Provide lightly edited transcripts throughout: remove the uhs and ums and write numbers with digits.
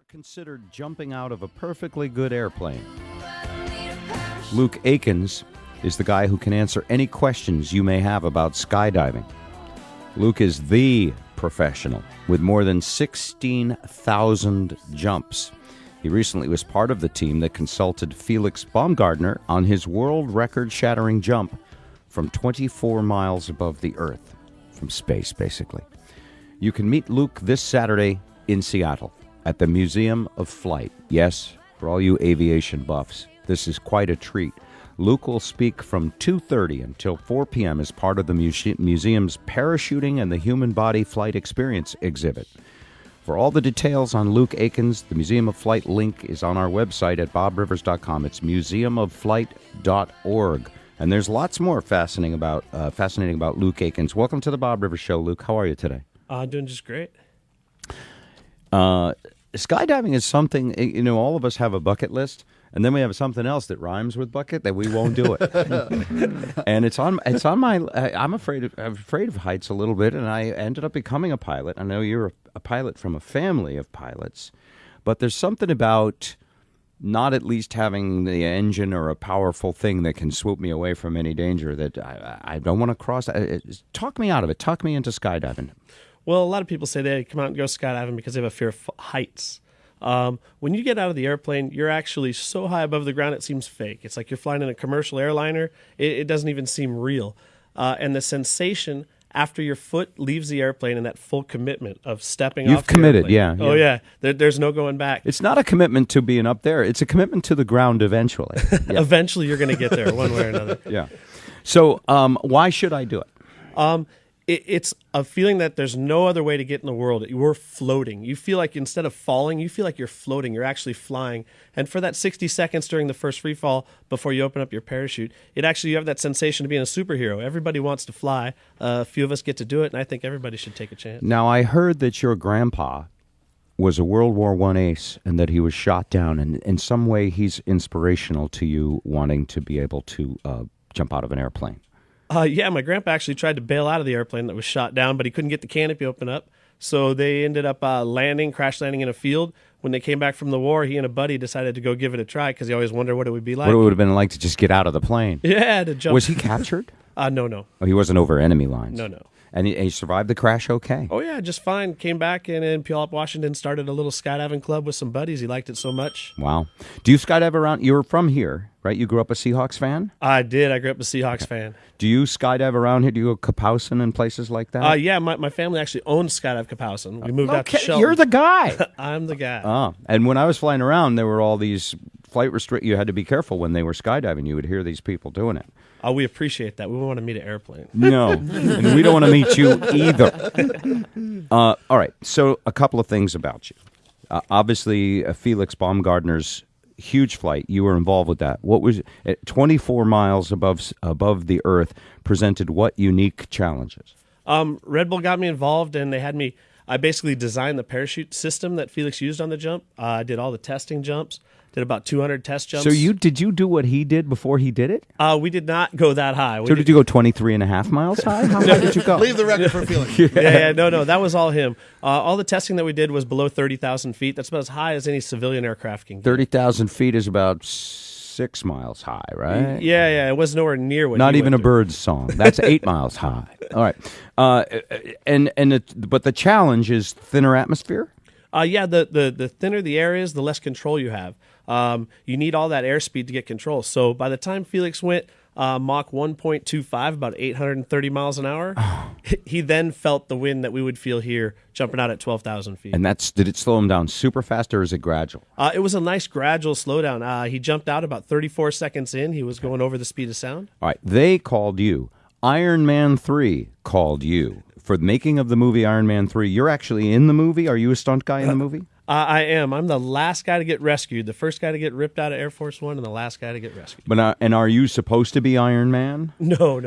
considered jumping out of a perfectly good airplane? Luke Adkins is the guy who can answer any questions you may have about skydiving. Luke is the professional with more than 16,000 jumps. He recently was part of the team that consulted Felix Baumgartner on his world record-shattering jump from 24 miles above the Earth, from space, basically. You can meet Luke this Saturday in Seattle at the Museum of Flight. Yes, for all you aviation buffs, this is quite a treat. Luke will speak from 2:30 until 4 p.m. as part of the museum's Parachuting and the Human Body Flight Experience exhibit. For all the details on Luke Adkins, the Museum of Flight link is on our website at bobrivers.com. It's museumofflight.org. And there's lots more fascinating about Luke Adkins. Welcome to the Bob Rivers Show, Luke. How are you today? Doing just great. Skydiving is something, all of us have a bucket list, and then we have something else that rhymes with bucket that we won't do it. And it's on my, I'm afraid of heights a little bit, and I ended up becoming a pilot. I know you're a pilot from a family of pilots, but there's something about not at least having the engine or a powerful thing that can swoop me away from any danger that I don't want to cross. Talk me out of it. Talk me into skydiving. Well, a lot of people say they come out and go skydiving because they have a fear of heights. When you get out of the airplane, you're actually so high above the ground it seems fake. It's like you're flying in a commercial airliner. It doesn't even seem real. And the sensation after your foot leaves the airplane and that full commitment of stepping off. You've committed, yeah. Oh, yeah. There's no going back. It's not a commitment to being up there. It's a commitment to the ground eventually. Yeah. Eventually you're going to get there one way or another. Yeah. So why should I do it? It's a feeling that there's no other way to get in the world. You're floating. You feel like instead of falling, you feel like you're floating. You're actually flying. And for that 60 seconds during the first free fall before you open up your parachute, you have that sensation of being a superhero. Everybody wants to fly. A few of us get to do it, and I think everybody should take a chance. Now, I heard that your grandpa was a World War I ace and that he was shot down. And in some way, he's inspirational to you wanting to be able to jump out of an airplane. Yeah, my grandpa actually tried to bail out of the airplane that was shot down, but he couldn't get the canopy open up. So they ended up crash landing in a field. When they came back from the war, he and a buddy decided to go give it a try because he always wondered what it would be like. What it would have been like to just get out of the plane. Yeah, to jump. Was he captured? No. Oh, he wasn't over enemy lines? No. And he survived the crash okay? Oh, yeah, just fine. Came back and in Puyallup, Washington, started a little skydiving club with some buddies. He liked it so much. Wow. Do you skydive around? You're from here, right? You grew up a Seahawks fan? I did. I grew up a Seahawks fan. Do you skydive around here? Do you go Kapowsin and places like that? Yeah, my family actually owns Skydive Kapowsin. We moved out to Shelton. You're the guy. I'm the guy. And when I was flying around, there were all these flight you had to be careful when they were skydiving. You would hear these people doing it. We appreciate that. We want to meet an airplane. No, and we don't want to meet you either. All right, so a couple of things about you. Obviously, Felix Baumgartner's huge flight, you were involved with that. What was it? 24 miles above the Earth presented what unique challenges? Red Bull got me involved, and they had me. I basically designed the parachute system that Felix used on the jump. I did all the testing jumps. Did about 200 test jumps. So did you do what he did before he did it? We did not go that high. Did you go 23 and a half miles high? How high did you go? Leave the record for Felix. Yeah, no, that was all him. All the testing that we did was below 30,000 feet. That's about as high as any civilian aircraft can get. 30,000 feet is about 6 miles high, right? Yeah, it was nowhere near what. Not even a bird's song. That's 8 miles high. All right, but the challenge is thinner atmosphere. Yeah, the thinner the air is, the less control you have. You need all that airspeed to get control. So by the time Felix went Mach 1.25, about 830 miles an hour, he then felt the wind that we would feel here jumping out at 12,000 feet. And did it slow him down super fast, or is it gradual? It was a nice gradual slowdown. He jumped out about 34 seconds in. He was going over the speed of sound. All right, they called you. Iron Man 3 called you for the making of the movie Iron Man 3. You're actually in the movie? Are you a stunt guy in the movie? I am. I'm the last guy to get rescued, the first guy to get ripped out of Air Force One, and the last guy to get rescued. But and are you supposed to be Iron Man? No.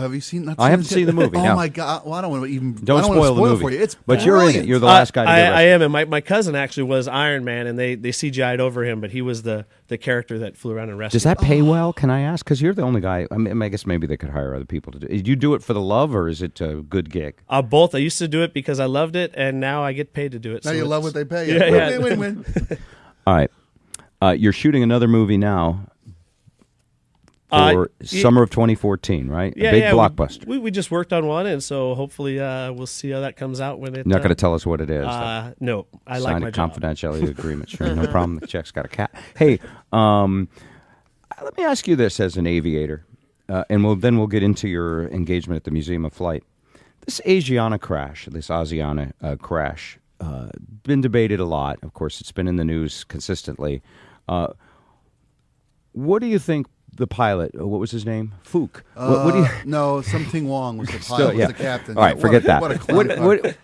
Have you seen that? I haven't seen the movie. Oh my God! Well, I don't want to even. Don't spoil the movie for you. It's but you're in it. You're the last guy to get rescued. I am, and my cousin actually was Iron Man, and they CGI'd over him, but he was the character that flew around and rescued. Does that pay well? Can I ask? Because you're the only guy. I guess maybe they could hire other people to do it. Did you do it for the love, or is it a good gig? Both. I used to do it because I loved it, and now I get paid to do it. Now you love what they pay you. Yeah. Win. All right. You're shooting another movie now for summer of 2014, right? Yeah, a big blockbuster. We just worked on one, and so hopefully we'll see how that comes out when it. You're not going to tell us what it is. No, I Signed like my a job. confidentiality agreement. Sure, no problem. The check's got a cat. Hey, let me ask you this as an aviator, and we'll get into your engagement at the Museum of Flight. This Asiana crash, been debated a lot. Of course, it's been in the news consistently. What do you think the pilot, what was his name? Fook. What do you... No, something Wong was the pilot, was the captain. All right, forget that. What a clown.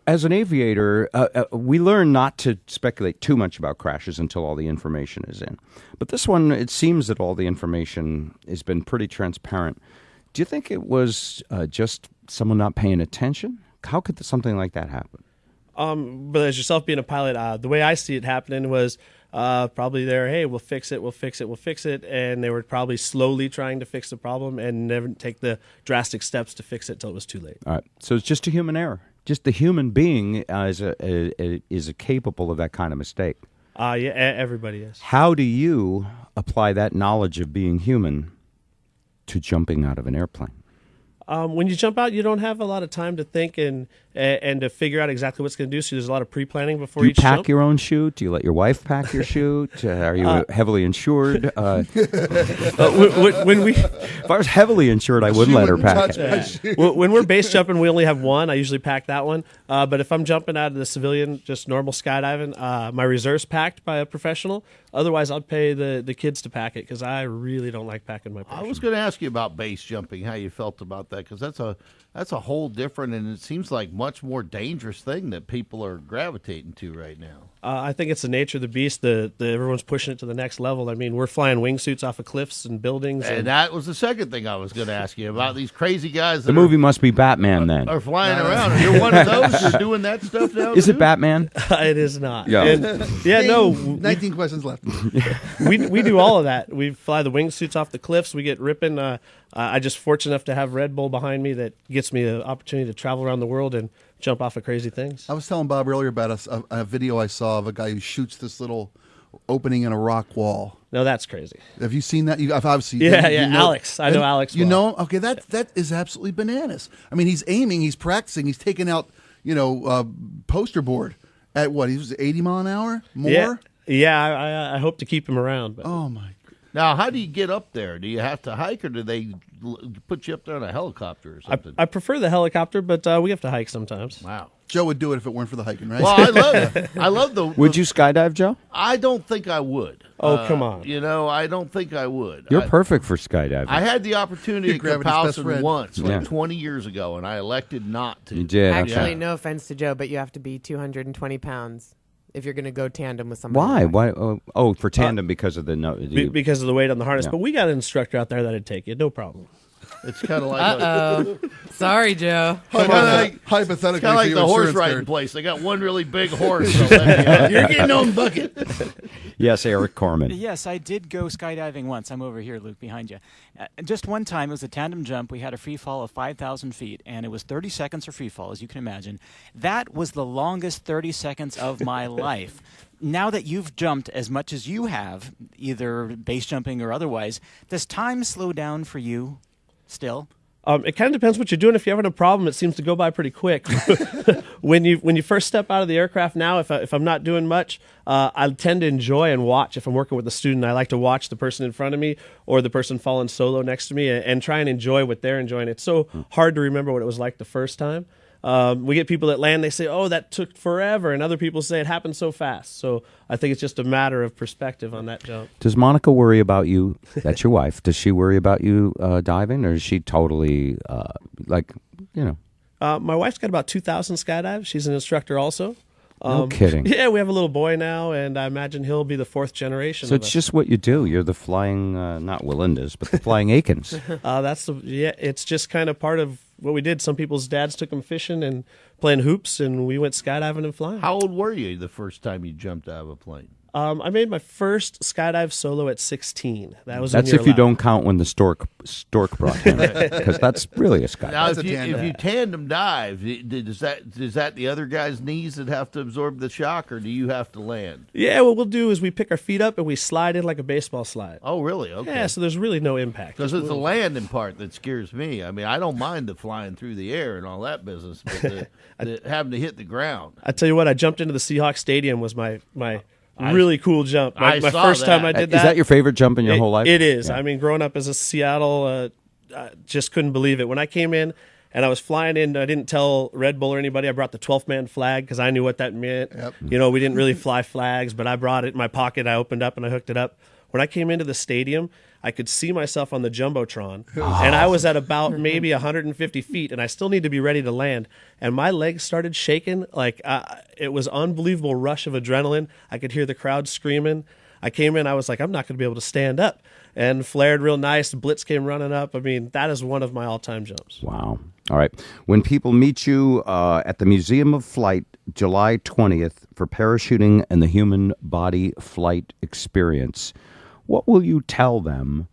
As an aviator, we learn not to speculate too much about crashes until all the information is in. But this one, it seems that all the information has been pretty transparent. Do you think it was just someone not paying attention? How could something like that happen? But as yourself being a pilot, the way I see it happening was probably there, hey, we'll fix it. And they were probably slowly trying to fix the problem and never take the drastic steps to fix it till it was too late. All right. So it's just a human error. Just the human being is capable of that kind of mistake. Yeah, everybody is. How do you apply that knowledge of being human to jumping out of an airplane? When you jump out, you don't have a lot of time to think and to figure out exactly what's going to do. So there's a lot of pre-planning before you each jump. Do you pack your own chute? Do you let your wife pack your chute? Are you heavily insured? When we, if I was heavily insured, I wouldn't let her pack it. When we're base jumping, we only have one. I usually pack that one. But if I'm jumping out of the civilian, just normal skydiving, my reserve's packed by a professional. Otherwise, I'd pay the kids to pack it because I really don't like packing my parachute. I was going to ask you about base jumping, how you felt about that, because that's a whole different, and it seems like much more dangerous thing that people are gravitating to right now. I think it's the nature of the beast. Everyone's pushing it to the next level. I mean, we're flying wingsuits off of cliffs and buildings. And that was the second thing I was going to ask you about, these crazy guys that the movie must be Batman, then. Are flying around. Are you one of those? You're doing that stuff now, Is too? it Batman? It is not. Yeah. No. 19 questions left. We do all of that. We fly the wingsuits off the cliffs. We get ripping. I just fortunate enough to have Red Bull behind me that gets me an opportunity to travel around the world and jump off of crazy things. I was telling Bob earlier about a video I saw of a guy who shoots this little opening in a rock wall. No, that's crazy. Have you seen that? I've obviously you know, Alex. I know Alex. You know him? Okay, that is absolutely bananas. I mean, he's aiming, he's practicing, he's taking out poster board at what? He was 80 mile an hour more. Yeah. I hope to keep him around. But. Oh my. Now, how do you get up there? Do you have to hike, or do they put you up there on a helicopter or something? I prefer the helicopter, but we have to hike sometimes. Wow. Joe would do it if it weren't for the hiking, right? Well, I love the. Would you skydive, Joe? I don't think I would. Oh, come on. I don't think I would. You're perfect for skydiving. I had the opportunity at Gravity's best Kapowson friend. once, Yeah. 20 years ago, and I elected not to. You did. Actually, okay. no offense to Joe, but you have to be 220 pounds if you're going to go tandem with somebody. Why? Why? For tandem because of the Because of the weight on the harness. Yeah. But we got an instructor out there that'd take you. No problem. It's kind of like Uh-oh. Sorry, Joe. Hypothetically, It's kind of like for the your horse insurance riding card. place. They got one really big horse. So you're getting on bucket. Yes, Eric Corman. Yes, I did go skydiving once. I'm over here, Luke, behind you. Just one time, it was a tandem jump. We had a free fall of 5,000 feet, and it was 30 seconds for free fall, as you can imagine. That was the longest 30 seconds of my life. Now that you've jumped as much as you have, either base jumping or otherwise, does time slow down for you still? It kind of depends what you're doing. If you're having a problem, it seems to go by pretty quick. When you first step out of the aircraft now, if I'm not doing much, I tend to enjoy and watch. If I'm working with a student, I like to watch the person in front of me or the person falling solo next to me and try and enjoy what they're enjoying. It's so hard to remember what it was like the first time. We get people that land, they say, oh, that took forever. And other people say it happened so fast. So I think it's just a matter of perspective on that jump. Does Monica worry about you? That's your wife. Does she worry about you diving, or is she totally My wife's got about 2,000 skydives. She's an instructor also. No kidding. Yeah, we have a little boy now, and I imagine he'll be the fourth generation. So of it's us. just what you do. You're the flying, not Willindas, but the flying Adkins. It's just kind of part of what we did. Some people's dads took them fishing and playing hoops, and we went skydiving and flying. How old were you the first time you jumped out of a plane? I made my first skydive solo at 16. That's That's when if you allowed. don't count when the stork brought him, because that's really a skydive. Now, That's if a you, tandem. if you tandem dive, is that the other guy's knees that have to absorb the shock, or do you have to land? Yeah, what we'll do is we pick our feet up and we slide in like a baseball slide. Oh, really? Okay. Yeah, so there's really no impact. Because it's the landing part that scares me. I mean, I don't mind the flying through the air and all that business, but the having to hit the ground. I tell you what, I jumped into the Seahawks Stadium was my really cool jump. I My saw first that. time I did that. Is that your favorite jump in your whole life? It is. Yeah. I mean, growing up as a Seattle, I just couldn't believe it. When I came in and I was flying in, I didn't tell Red Bull or anybody. I brought the 12th man flag because I knew what that meant. Yep. You know, we didn't really fly flags, but I brought it in my pocket. I opened up and I hooked it up. When I came into the stadium, I could see myself on the Jumbotron, and I was at about maybe 150 feet, and I still need to be ready to land. And my legs started shaking. Like, it was unbelievable rush of adrenaline. I could hear the crowd screaming. I came in, I was like, I'm not going to be able to stand up. And flared real nice. Blitz came running up. I mean, that is one of my all-time jumps. Wow. All right. When people meet you at the Museum of Flight, July 20th, for parachuting and the human body flight experience, what will you tell them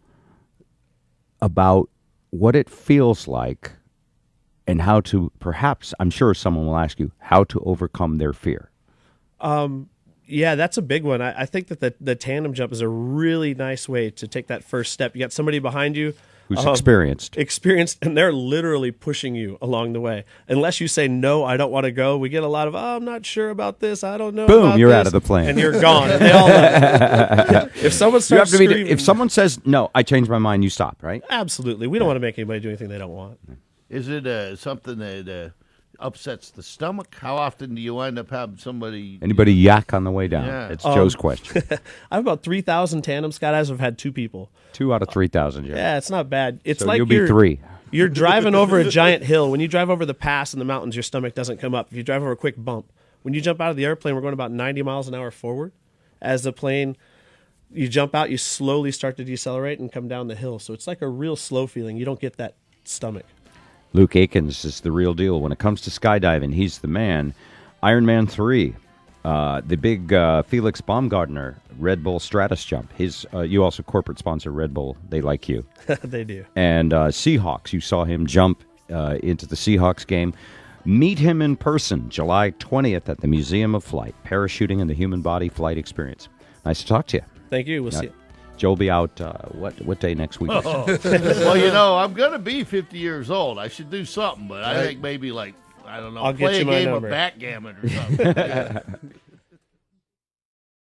about what it feels like and how to, perhaps, I'm sure someone will ask you, how to overcome their fear? Yeah, that's a big one. I think that the tandem jump is a really nice way to take that first step. You got somebody behind you Who's experienced. and they're literally pushing you along the way. Unless you say, no, I don't want to go, we get a lot of, I'm not sure about this. I don't know Boom, about you're this. out of the plane. And you're gone. And they all love it. If someone You have starts to be, screaming, if someone says, no, I changed my mind, you stop, right? absolutely. We don't want to make anybody do anything they don't want. Is it something that upsets the stomach? How often do you wind up having somebody? Anybody yak on the way down? Yeah. It's Joe's question. I have about 3,000 tandem skydives. I've had 2 people. 2 out of 3,000, Joe. Yeah, it's not bad. It's So like you'll be 3. You're driving over a giant hill. When you drive over the pass in the mountains, your stomach doesn't come up. If you drive over a quick bump, when you jump out of the airplane, we're going about 90 miles an hour forward. As the plane, you jump out, you slowly start to decelerate and come down the hill. So it's like a real slow feeling. You don't get that stomach. Luke Adkins is the real deal. When it comes to skydiving, he's the man. Ironman 3, the big Felix Baumgartner Red Bull Stratus jump. You also corporate sponsor Red Bull. They like you. They do. And Seahawks, you saw him jump into the Seahawks game. Meet him in person, July 20th at the Museum of Flight, parachuting and the human body flight experience. Nice to talk to you. Thank you. We'll see you. Joe will be out, what day next week? Well, I'm going to be 50 years old. I should do something, but I think maybe I don't know, I'll play get you a my game number. of backgammon or something.